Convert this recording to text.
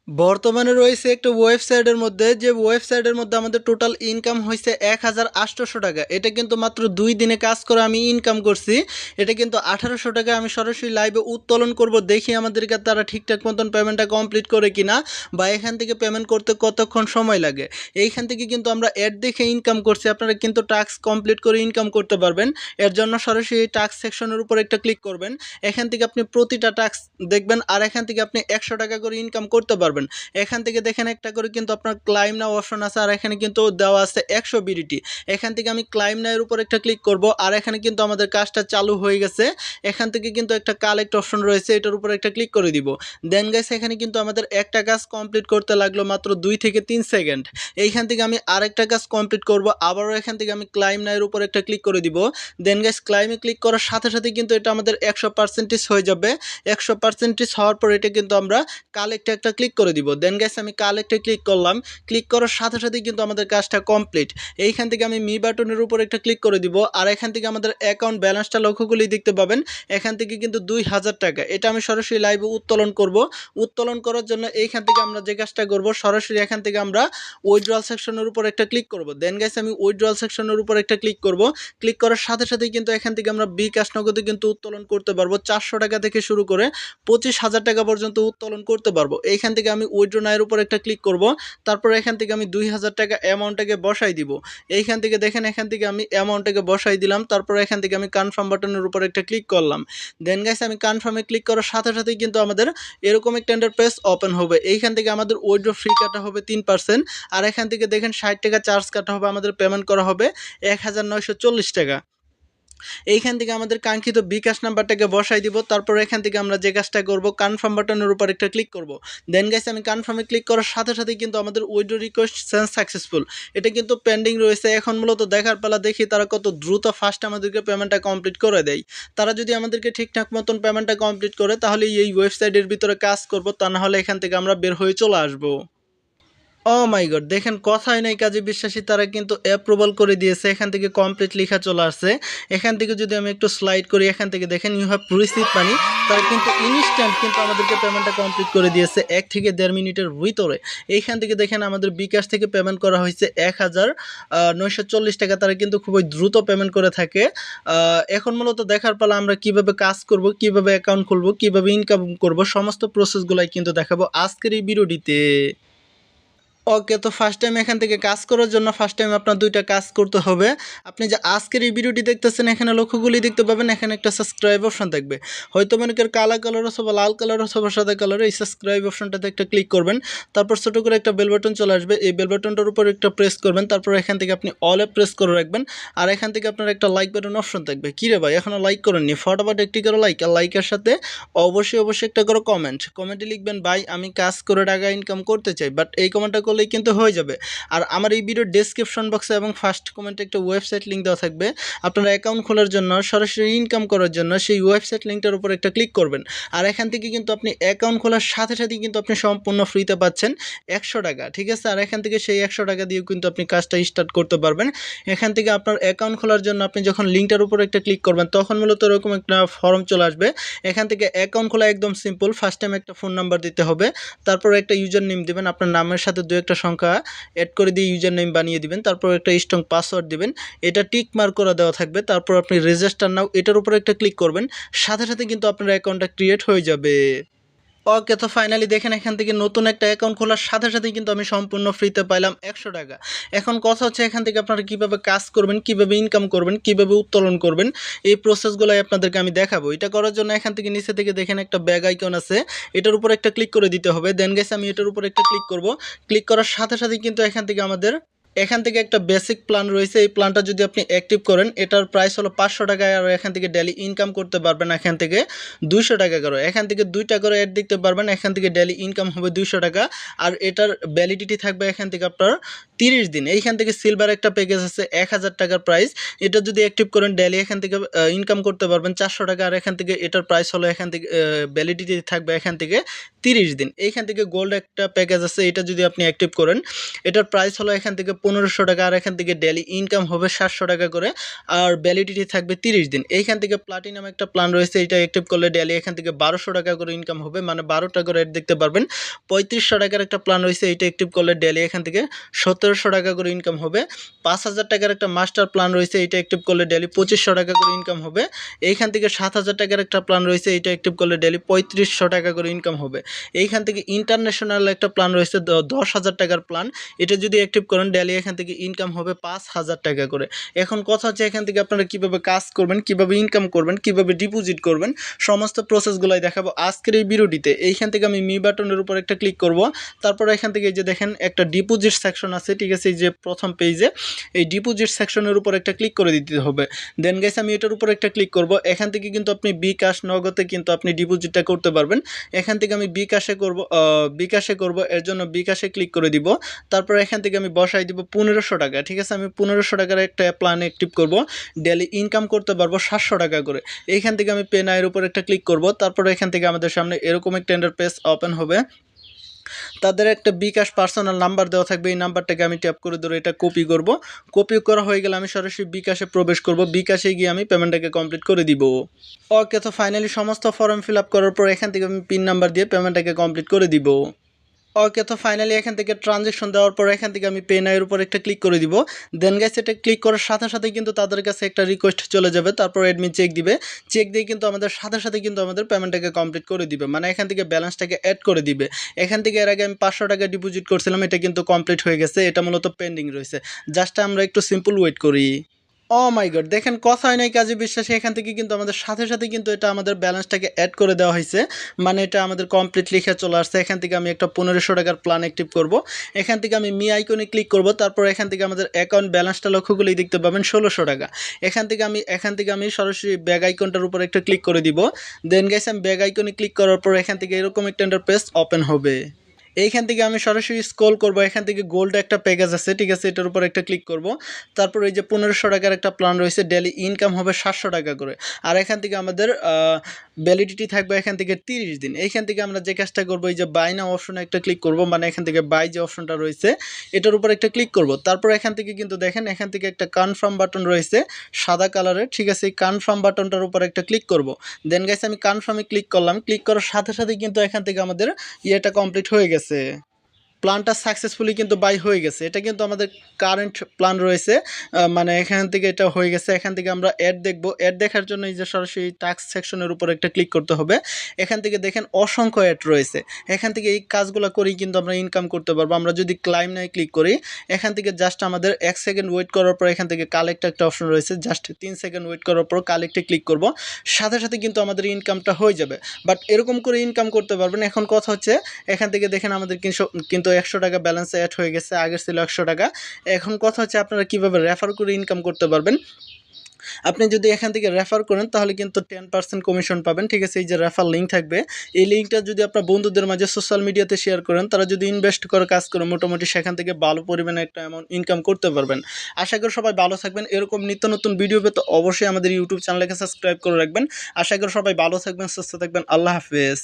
বর্তমানে রয়েছে একটা ওয়েবসাইটের মধ্যে, যে ওয়েবসাইটের মধ্যে আমাদের টোটাল ইনকাম হয়েছে 1800 টাকা। এটা কিন্তু মাত্র 2 দিনে কাজ করে আমি ইনকাম করছি। এটা কিন্তু 1800 টাকা আমি সরাসরি লাইভে উত্তোলন করব, দেখি আমাদেরকে তারা ঠিকঠাক মতন পেমেন্টটা কমপ্লিট করে কিনা, বা এখান থেকে পেমেন্ট করতে কতক্ষণ সময় লাগে। এইখান থেকে কিন্তু আমরা অ্যাড দেখে ইনকাম করছি। আপনারা কিন্তু টাস্ক কমপ্লিট করে ইনকাম করতে পারবেন। এর জন্য সরাসরি এই টাস্ক সেকশনের উপর একটা ক্লিক করবেন। এখান থেকে আপনি প্রতিটা টাস্ক দেখবেন, আর এখান থেকে আপনি 100 টাকা করে ইনকাম করতে পারবেন। এখান থেকে দেখেন একটা করে কিন্তু আপনার ক্লাইম নাও অপশন আছে, আর এখানে কিন্তু দেওয়া আছে 100 বিডিটি। এখান থেকে আমি ক্লাইম নাও এর উপর একটা ক্লিক করব, আর এখানে কিন্তু আমাদের কাজটা চালু হয়ে গেছে। এখান থেকে কিন্তু একটা কালেক্ট অপশন রয়েছে, এটার উপর একটা ক্লিক করে দিব। দেন গাইস এখানে কিন্তু আমাদের একটা কাজ কমপ্লিট করতে লাগলো মাত্র 2 থেকে 3 সেকেন্ড। এইখান থেকে আমি আরেকটা কাজ কমপ্লিট করব, আবারও এখান থেকে আমি ক্লাইম নাও এর উপর একটা ক্লিক করে দিব। দেন গাইস ক্লাইমে ক্লিক করার সাথে সাথে কিন্তু এটা আমাদের 100% হয়ে যাবে। 100% হওয়ার পর এটা কিন্তু আমরা কালেক্টে একটা ক্লিক করে দিব। দেন গাইস আমি কালেক্টে ক্লিক করলাম। ক্লিক করার সাথে সাথেই কিন্তু আমাদের কাজটা কমপ্লিট। এইখান থেকে আমি মি বাটনের উপর একটা ক্লিক করে দিব, আর এখান থেকে আমাদের অ্যাকাউন্ট ব্যালেন্সটা লক্ষ্য করলেই দেখতে পাবেন। এখান থেকে কিন্তু 2000 টাকা, এটা আমি সরাসরি লাইভে উত্তোলন করব। উত্তোলন করার জন্য এইখান থেকে আমরা যে কাজটা করব, সরাসরি এখান থেকে আমরা উইথড্রল সেকশনের উপর একটা ক্লিক করব। দেন গাইস আমি উইথড্রল সেকশনের উপর একটা ক্লিক করব। ক্লিক করার সাথে সাথেই কিন্তু এখান থেকে আমরা বিকাশ নগদে কিন্তু উত্তোলন করতে পারবো। 400 টাকা থেকে শুরু করে 25,000 টাকা পর্যন্ত উত্তোলন করতে পারবো। এইখান থেকে আমি উইথড্র নাও এর উপর একটা ক্লিক করব। তারপর এখান থেকে আমি 2000 টাকা অ্যামাউন্টটাকে বসাই দিব। এইখান থেকে দেখেন, এখান থেকে আমি অ্যামাউন্টটাকে বসাই দিলাম। তারপর এখান থেকে আমি কনফার্ম বাটনের উপর একটা ক্লিক করলাম। দেন গাইস আমি কনফার্মে ক্লিক করার সাথে সাথেই কিন্তু আমাদের এরকম একটা ইন্টারফেস ওপেন হবে। এইখান থেকে আমাদের উইথড্র ফ্রি কাটা হবে 3%, আর এখান থেকে দেখেন 60 টাকা চার্জ কাটা হবে, আমাদের পেমেন্ট করা হবে 1940 টাকা। এইখান থেকে আমাদের কাঙ্ক্ষিত বিকাশ নাম্বারটাকে বসাই দিব। তারপর এখান থেকে আমরা যে কাজটা করব, কনফার্ম বাটনের উপর একটা ক্লিক করব। দেন গাইস আমি কনফার্মে ক্লিক করার সাথে সাথেই কিন্তু আমাদের উইথড্র রিকোয়েস্ট সেন্ড সাকসেসফুল, এটা কিন্তু পেন্ডিং রয়েছে। এখন মূলত দেখার পালা, দেখি তারা কত দ্রুত ফাস্ট আমাদেরকে পেমেন্টটা কমপ্লিট করে দেয়। তারা যদি আমাদেরকে ঠিকঠাক মতন পেমেন্টটা কমপ্লিট করে, তাহলে এই ওয়েবসাইটের ভিতরে কাজ করব, তা না হলে এখান থেকে আমরা বের হয়ে চলে আসবো। ও মাই গড, দেখেন কথাই নাই কাজে বিশ্বাসী, তারা কিন্তু অ্যাপ্রুভাল করে দিয়েছে। এখান থেকে কমপ্লিট লেখা চলে আসছে। এখান থেকে যদি আমি একটু স্লাইড করি, এখান থেকে দেখেন ইউ হ্যাভ রিসিভ মানি। তারা কিন্তু ইনস্ট্যান্ট কিন্তু আমাদেরকে পেমেন্টটা কমপ্লিট করে দিয়েছে 1 থেকে 1.5 মিনিটের ভিতরে। এইখান থেকে দেখেন আমাদের বিকাশ থেকে পেমেন্ট করা হয়েছে 1940 টাকা। তারা কিন্তু খুবই দ্রুত পেমেন্ট করে থাকে। এখন মূলত দেখার পালা আমরা কিভাবে কাজ করব, কিভাবে অ্যাকাউন্ট খুলব, কিভাবে ইনকাম করব, সমস্ত প্রসেসগুলাই কিন্তু দেখাবো আজকের এই ভিডিওটিতে। ওকে, তো ফার্স্ট টাইম এখান থেকে কাজ করার জন্য ফার্স্ট টাইম আপনার দুইটা কাজ করতে হবে। আপনি যে আজকের এই ভিডিওটি দেখতেছেন, এখানে লক্ষ্যগুলি দেখতে পাবেন, এখানে একটা সাবস্ক্রাইব অপশন থাকবে। হয়তো মনে করেন কালো কালার অথবা লাল কালার অথবা সাদা কালার, এই সাবস্ক্রাইব অপশনটাতে একটা ক্লিক করবেন। তারপর ছোটো করে একটা বেল বাটন চলে আসবে, এই বেল বাটনটার উপর একটা প্রেস করবেন। তারপর এখান থেকে আপনি অলে প্রেস করে রাখবেন, আর এখান থেকে আপনার একটা লাইক বাটন অপশন থাকবে। কী রে ভাই, এখনও লাইক করেননি? ফটাফট একটি করে লাইক, আর লাইকের সাথে অবশ্যই একটা করে কমেন্টে লিখবেন, ভাই আমি কাজ করে টাকা ইনকাম করতে চাই। বাট এই কমেন্টটা করলেই কিন্তু হয়ে যাবে। আর আমার এই ভিডিওর ডেসক্রিপশন বক্সে এবং ফার্স্ট কমেন্টে একটা ওয়েবসাইট লিঙ্ক দেওয়া থাকবে। আপনারা অ্যাকাউন্ট খোলার জন্য, সরাসরি ইনকাম করার জন্য সেই ওয়েবসাইট লিঙ্কটার উপর একটা ক্লিক করবেন। আর এখান থেকে কিন্তু আপনি অ্যাকাউন্ট খোলার সাথে সাথেই কিন্তু আপনি সম্পূর্ণ ফ্রিতে পাচ্ছেন 100 টাকা, ঠিক আছে? আর এখান থেকে সেই 100 টাকা দিয়েও কিন্তু আপনি কাজটা স্টার্ট করতে পারবেন। এখান থেকে আপনার অ্যাকাউন্ট খোলার জন্য আপনি যখন লিঙ্কটার উপর একটা ক্লিক করবেন, তখন মূলত এরকম একটা ফর্ম চলে আসবে। এখান থেকে অ্যাকাউন্ট খোলা একদম সিম্পল। ফার্স্ট টাইম একটা ফোন নাম্বার দিতে হবে, তারপর একটা ইউজার নেম দেবেন, আপনার নামের সাথে 2-1টা সংখ্যা অ্যাড করে দিয়ে ইউজার নেম বানিয়ে দিবেন। তারপর একটা স্ট্রং পাসওয়ার্ড দিবেন, এটা টিক মার্ক করে দেওয়া থাকবে। তারপর আপনি রেজিস্টার নাও, এটার উপর একটা ক্লিক করবেন, সাথে সাথে কিন্তু আপনার অ্যাকাউন্টটা ক্রিয়েট হয়ে যাবে। ওকে, তো ফাইনালি দেখেন এখান থেকে নতুন একটা অ্যাকাউন্ট খোলার সাথে সাথেই কিন্তু আমি সম্পূর্ণ ফ্রিতে পাইলাম 100 টাকা। এখন কথা হচ্ছে এখান থেকে আপনারা কীভাবে কাজ করবেন, কীভাবে ইনকাম করবেন, কীভাবে উত্তোলন করবেন, এই প্রসেসগুলোই আপনাদেরকে আমি দেখাবো। এটা করার জন্য এখান থেকে নিচে থেকে দেখেন একটা ব্যাগ আইকন আছে, এটার উপর একটা ক্লিক করে দিতে হবে। দেন গেছে আমি এটার উপর একটা ক্লিক করব। ক্লিক করার সাথে সাথেই কিন্তু এখান থেকে একটা বেসিক প্ল্যান রয়েছে। এই প্ল্যানটা যদি আপনি অ্যাক্টিভ করেন, এটার প্রাইস হলো 500 টাকা, আর এখান থেকে ডেলি ইনকাম করতে পারবেন এখান থেকে 200 টাকা করে। এখান থেকে 2টা করে অ্যাড দেখতে পারবেন, এখান থেকে ডেলি ইনকাম হবে 200 টাকা। আর এটার ভ্যালিডিটি থাকবে এখান থেকে আপনার 30 দিন। এইখান থেকে সিলভার একটা প্যাকেজ আছে 1000 টাকার প্রাইস, এটা যদি অ্যাক্টিভ করেন ডেলি এখান থেকে ইনকাম করতে পারবেন 400 টাকা। আর এখান থেকে এটার প্রাইস হলো এখান থেকে ভ্যালিডিটি থাকবে এখান থেকে 30 দিন। এইখান থেকে গোল্ড একটা প্যাকেজ আছে, এটা যদি আপনি অ্যাক্টিভ করেন, এটার প্রাইস হলো এখান থেকে 1500 টাকা, আর এখান থেকে ডেলি ইনকাম হবে 700 টাকা করে, আর ভ্যালিডিটি থাকবে 30 দিন। এইখান থেকে প্লাটিনাম একটা প্ল্যান রয়েছে, এটা অ্যাক্টিভ করলে ডেলি এখান থেকে 1200 টাকা করে ইনকাম হবে, মানে 12টা করে অ্যাড দেখতে পারবেন। 3500 টাকার একটা প্ল্যান রয়েছে, এটা অ্যাক্টিভ করলে ডেলি এখান থেকে 1700 টাকা করে ইনকাম হবে। 5000 টাকার একটা মাস্টার প্ল্যান রয়েছে, এটা অ্যাক্টিভ করলে ডেলি 2500 টাকা করে ইনকাম হবে। এইখান থেকে 7000 টাকার একটা প্ল্যান রয়েছে, এটা অ্যাক্টিভ করলে ডেলি 3500 টাকা করে ইনকাম হবে। এইখান থেকে ইন্টারন্যাশনাল একটা প্ল্যান রয়েছে 10,000 টাকার প্ল্যান, এটা যদি অ্যাক্টিভ করেন ডেলি এখান থেকে ইনকাম হবে 5000 টাকা করে। এখন কথা হচ্ছে এখান থেকে আপনারা কীভাবে কাজ করবেন, কীভাবে ইনকাম করবেন, কীভাবে ডিপোজিট করবেন, সমস্ত প্রসেসগুলোই দেখাবো আজকের এই ভিডিওটিতে। এইখান থেকে আমি মি বাটনের উপর একটা ক্লিক করব, তারপর এখান থেকে এই যে দেখেন একটা ডিপোজিট সেকশন আছে, ঠিক আছে, এই যে প্রথম পেজে এই ডিপোজিট সেকশনের উপর একটা ক্লিক করে দিতে হবে। দেন গাইস আমি এটার উপর একটা ক্লিক করব। এখান থেকে কিন্তু আপনি বিকাশ নগদে কিন্তু আপনি ডিপোজিটটা করতে পারবেন। এখান থেকে আমি বিকাশে করব, এর জন্য বিকাশে ক্লিক করে দিব। তারপর এখান থেকে আমি বসাই দিব 1500 টাকা, ঠিক আছে। আমি 1500 টাকার একটা প্ল্যান অ্যাক্টিভ করব, ডেলি ইনকাম করতে পারবো 700 টাকা করে। এইখান থেকে আমি পে নাওয়ের উপর একটা ক্লিক করব, তারপর এখান থেকে আমাদের সামনে এরকম একটা ইন্টারফেস ওপেন হবে। তাদের একটা বিকাশ পার্সোনাল নাম্বার দেওয়া থাকবে, এই নাম্বারটাকে আমি ট্যাপ করে ধরে এটা কপি করব। কপি করা হয়ে গেলে আমি সরাসরি বিকাশে প্রবেশ করব, বিকাশে গিয়ে আমি পেমেন্টটাকে কমপ্লিট করে দিব। ওকে, তো ফাইনালি সমস্ত ফর্ম ফিল আপ করার পর এখান থেকে আমি পিন নাম্বার দিয়ে পেমেন্টটাকে কমপ্লিট করে দিব। ওকে, তো ফাইনালি এখান থেকে ট্রানজেকশন দেওয়ার পর এখান থেকে আমি পে নাওয়ের উপর একটা ক্লিক করে দিব। দেন গাইস এটা ক্লিক করার সাথে সাথে কিন্তু তাদের কাছে একটা রিকোয়েস্ট চলে যাবে, তারপর অ্যাডমিন চেক দিবে, চেক দিয়ে কিন্তু আমাদের সাথে সাথে কিন্তু আমাদের পেমেন্টটাকে কমপ্লিট করে দিবে, মানে এখান থেকে ব্যালেন্সটাকে অ্যাড করে দিবে। এখান থেকে এর আগে আমি 500 টাকা ডিপোজিট করছিলাম, এটা কিন্তু কমপ্লিট হয়ে গেছে, এটা মূলত পেন্ডিং রয়েছে। জাস্ট আমরা একটু সিম্পল ওয়েট করি। ও মাই গড, দেখেন কথা হয় নাই কাজে বিশ্বাসে, এখান থেকে কিন্তু আমাদের সাথে সাথে কিন্তু এটা আমাদের ব্যালেন্সটাকে অ্যাড করে দেওয়া হয়েছে, মানে এটা আমাদের কমপ্লিট লিখে চলে আসছে। এখান থেকে আমি একটা 1500 টাকার প্ল্যান অ্যাক্টিভ করব। এখান থেকে আমি মি আইকনে ক্লিক করব, তারপর এখান থেকে আমাদের অ্যাকাউন্ট ব্যালেন্সটা লক্ষ্য করলেই দেখতে পাবেন 1600 টাকা। এখান থেকে আমি সরাসরি ব্যাগ আইকনটার উপর একটা ক্লিক করে দিব। দেন গাইস আমি ব্যাগ আইকনে ক্লিক করার পর এখান থেকে এরকম একটা ইন্টারফেস ওপেন হবে। এইখান থেকে আমি সরাসরি স্ক্রল করব, এখান থেকে গোল্ড একটা প্যাকেজ আছে, ঠিক আছে, এটার উপর একটা ক্লিক করব। তারপর এই যে 1500 টাকার একটা প্ল্যান রয়েছে, ডেলি ইনকাম হবে 700 টাকা করে, আর এখান থেকে আমাদের ভ্যালিডিটি থাকবে এখান থেকে 30 দিন। এইখান থেকে আমরা যে কাজটা করবো, এই যে বাই নাও অপশনে একটা ক্লিক করব, মানে এখান থেকে বাই যে অপশনটা রয়েছে এটার উপর একটা ক্লিক করব। তারপর এখান থেকে কিন্তু দেখেন এখান থেকে একটা কনফার্ম বাটন রয়েছে সাদা কালারের, ঠিক আছে, এই কনফার্ম বাটনটার উপর একটা ক্লিক করব। দেন গাইস আমি কনফার্মে ক্লিক করলাম, ক্লিক করার সাথে সাথে কিন্তু এখান থেকে আমাদের ইয়েটা কমপ্লিট হয়ে গেছে, প্ল্যানটা সাকসেসফুলি কিন্তু বাই হয়ে গেছে। এটা কিন্তু আমাদের কারেন্ট প্ল্যান রয়েছে, মানে এখান থেকে এটা হয়ে গেছে। এখান থেকে আমরা অ্যাড দেখব, অ্যাড দেখার জন্য এই যে সরাসরি টাস্ক সেকশনের উপর একটা ক্লিক করতে হবে। এখান থেকে দেখেন অসংখ্য অ্যাড রয়েছে, এখান থেকে এই কাজগুলো করেই কিন্তু আমরা ইনকাম করতে পারবো। আমরা যদি ক্লাইম নাই ক্লিক করি, এখান থেকে জাস্ট আমাদের 1 সেকেন্ড ওয়েট করার পর এখান থেকে কালেক্ট একটা অপশন রয়েছে, জাস্ট 3 সেকেন্ড ওয়েট করার পর কালেক্টে ক্লিক করব, সাথে সাথে কিন্তু আমাদের ইনকামটা হয়ে যাবে। বাট এরকম করে ইনকাম করতে পারবেন। এখন কথা হচ্ছে এখান থেকে দেখেন আমাদের কিন্তু 100 টাকা ব্যালেন্স অ্যাড হয়ে গেছে, আগের ছিল 100 টাকা। এখন কথা হচ্ছে আপনারা কিভাবে রেফার করে ইনকাম করতে পারবেন। আপনি যদি এখান থেকে রেফার করেন তাহলে কিন্তু 10% কমিশন পাবেন, ঠিক আছে। এই যে রেফার লিঙ্ক থাকবে, এই লিঙ্কটা যদি আপনার বন্ধুদের মাঝে সোশ্যাল মিডিয়াতে শেয়ার করেন, তারা যদি ইনভেস্ট করে কাজ করে মোটামুটি সেখান থেকে ভালো পরিমাণে একটা অ্যামাউন্ট ইনকাম করতে পারবেন। আশা করি সবাই ভালো থাকবেন। এরকম নিত্য নতুন ভিডিও পেতে অবশ্যই আমাদের ইউটিউব চ্যানেলকে সাবস্ক্রাইব করে রাখবেন। আশা করি সবাই ভালো থাকবেন, সুস্থ থাকবেন। আল্লাহ হাফেজ।